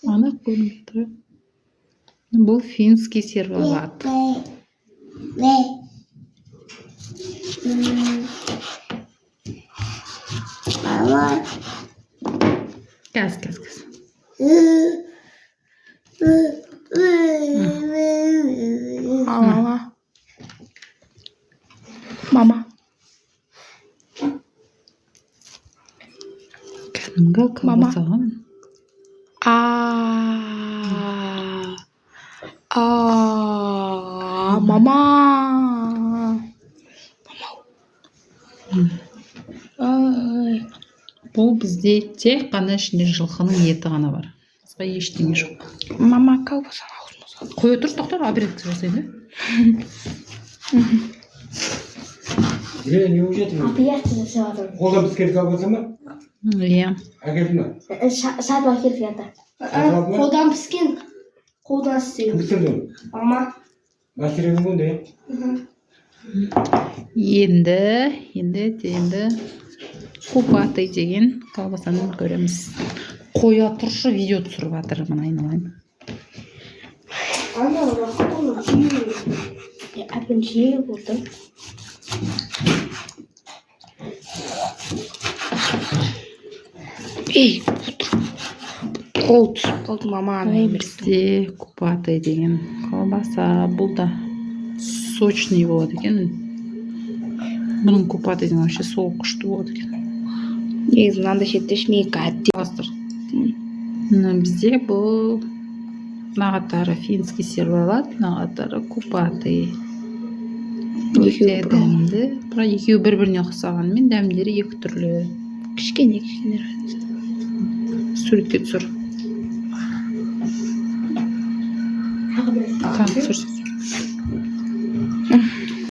Ана көрініп тұр. Бұл финский сервелат. Кәз. Мама. Кәдімгі колбасаға. Мама. Бұл бізде тек қана ішінде жылқының еті ғана бар. Басқа ештеңе жоқ. Мама колбасаны аузыма. Қоя тұр, тоқтар, обрезка жасайды. Не уезжайте? Қолдан піскен колбаса ма? Иә. Әкелді ма? Сатып әкеліп жатыр. Қолдан піскен. Қолдан істеген. Кім пісірді? Мама. Машина көңде? Енді купатый деген колбасаны көреміз. Қоя тұршы, видео түсіріп жатыр, мына айналайын. Ана, оны жүйе. Әпін жүйе болды. Ей, қол түсіп қалды, мама. Бізде купатый деген колбаса. Бұл да сочный болады екен. Бұның купатыйдың вообще сол күшті болады екен. Негізі мынандай шетте ішмей кәдді. Бастыр. Бізде бұл нағаттары финский сервелат, нағаттары купатый. Дәмді. Бірақ екеуі бір-біріне ұқсағанымен дәмдері екі түрлі. Кішкене. Суретке түсір. Түсірсіз.